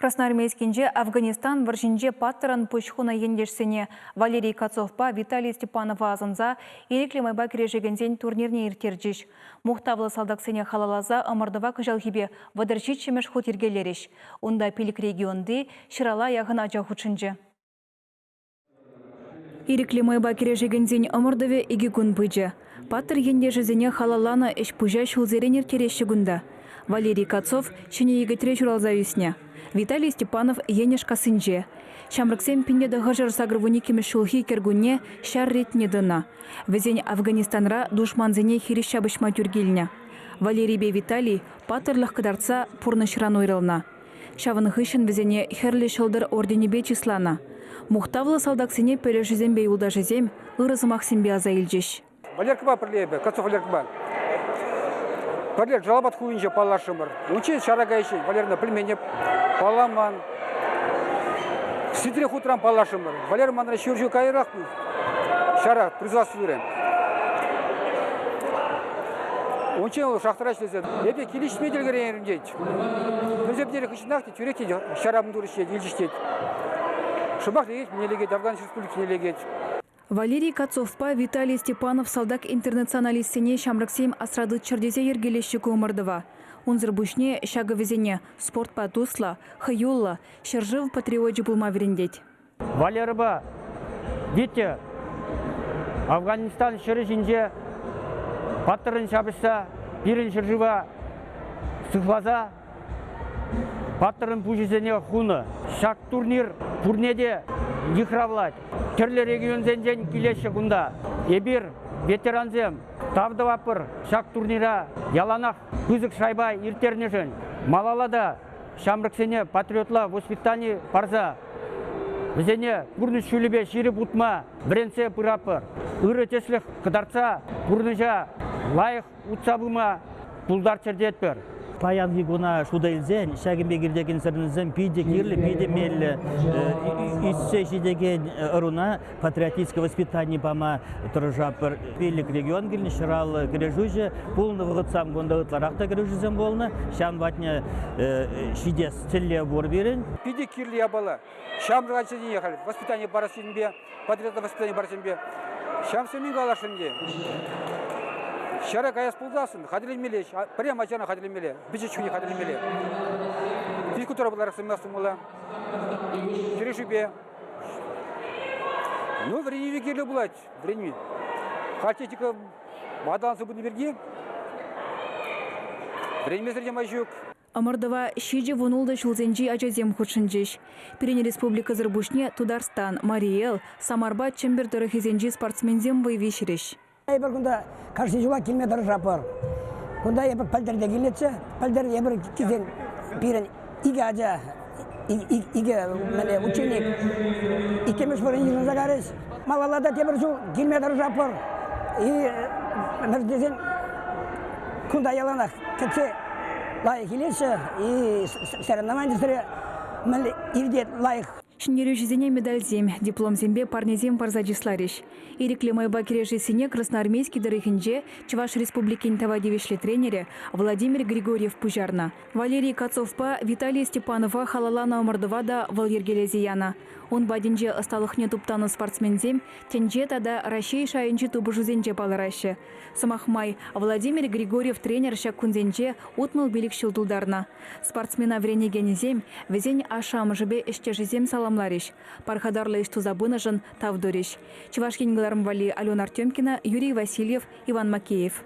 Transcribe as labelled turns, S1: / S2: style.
S1: Красноармейскинже Афганистан варжинже паттыран пушхуна ендешсене Валерий Кацовпа, Виталий Степанов азынза ерекли майба кережегензен турнирне иртерджиш. Мухтавлы салдаксене халалаза ымырдыва күжалхибе вадырчит шемеш хут ергелереш. Унда пилик регионды шырала яғын ажа хучынже. Ерекли майба кережегензен ымырдыве иги күн быджы. Паттыр ендешезене халалана эш пужа шулзерен иртереші гунда. Валерий Кацов чыне егетре чуралза үсне. Виталий Степанов енеш касынже. Шамрыксем пинде ғажар сагрывуни кемешулхи кергуне шар ретне дына. Везен Афганистанра душманзене хирища бышма тюргильня. Валерий бе Виталий паттырлық кыдарца пурнышран ойрылна. Шавын хышын везене херли шылдыр орденебе числана. Мухтавлы салдаксене пережізем бе юлдажызем ырызымақ сенбе аза илжеш.
S2: Валеркіба бірлебі, Кацов Валеркіба. Валер жалабат хуйынжа палашымыр. Учен шарага ешен, Валерна пілменеп, паламан. Сидре хутран палашымыр. Валер манра шүржу кайрақ шара производство жүрен. Учен ол шақтырач дезен. Ебе келіш меделгерен ерімдейді. Өзепдері қышынақ дейді, жүректе шарабын дұрышет, елжіштейді. Шыбақ дегет, нелегет, Афганиш республики нелегет.
S1: Валерий Кацовпа, Виталий Степанов салдак интернационалистсене шамрыксем асрады чырдезе ергелеші көмірдіва. Унзыр бүшне шағы везене спортпа тусла, хаюлла, шыржыв патриоджи бұлма верендет.
S3: Валерба, видите, Афганистан шыры жинже паттырын шабышса, пирін шыржыва сықлаза, паттырын пұжызене хуны. Шак турнир турнеде ехравлать. Түрлі регионзен келеші күнда. Ебір, ветеранзем, тавдывапыр, шак турнира, яланақ, күзік шайбай, иртернежен. Малалада, шамрыксене патриотла воспитание парза. Бізене бұрны шүлібе шири бұтма, біренсе пырапыр. Үрі теслік қыдарца, бұрныжа, лайық ұтсабыма, пұлдар чердетпір.
S4: Паян гигуна шудайлзен, шагимбе гирдеген сырнызен пиде кирлі, пиде мелі, исчеші деген ыруна патриотическое воспитание пама тұржапыр. Пелік регион гилні шыралы кірежужі, пулны вғытсам гонда ұтларақта кірежузен болны, шам ватня шидес целле бор берін.
S2: Пиде кирлі ябала, шам рағачыден ехали, воспитание барасынбе, патриотное воспитание барасынбе, шам семен галашынде. Шара каяс пулдасын, хадилемеле, прямо ачана хадилемеле, бичечуни хадилемеле. Физкультура была рассымасымыла, черешубе. Ну, времени векели булать, времени. Хартетика мадансы буду берги, время среди майжук.
S1: Амардова шиджи вунулда шулзенджи ажазем худшинджиш. Перени республика Зырбушне, Тударстан, Мариэл, Самарба, Чембер дырахизенджи спортсмензем боевишериш.
S5: Ебір күнда қарсы жуа келмедір жапыр. Күнда ебір пәлдерде келетші, пәлдер ебір кезен пирен иге ажа, иге ученик, икемеш бұрын ежін жағарыз. Малалада тебір жу келмедір жапыр. Мәрдезен күнда яланақ кетсе лайық келетші, сәрінаман жесірі ирдет лайық.
S1: Шинерю жизене медальзем, дипломзембе парнезем парзаджислариш. Ирекли майба кережесене красноармейский дырыхинже Чуваш республикин тавадивишле тренере Владимир Григорьев пужарна. Валерий Кацовпа, Виталий Степанова халалана омырдывада валергелезияна. Он бадинже осталыхне туптаны спортсмензем, тенже тада Рашей шайынчы тубыжузенже палырашы. Самахмай Владимир Григорьев тренер шаккунзенже утмыл билик шылдулдарна. Спортсмена вренегенезем, везень ашам жібе эштежезем саламлариш. Пархадарлы ишту забынажын тавдориш. Чувашкин Вали Алена Артемкина, Юрий Васильев, Иван Макеев.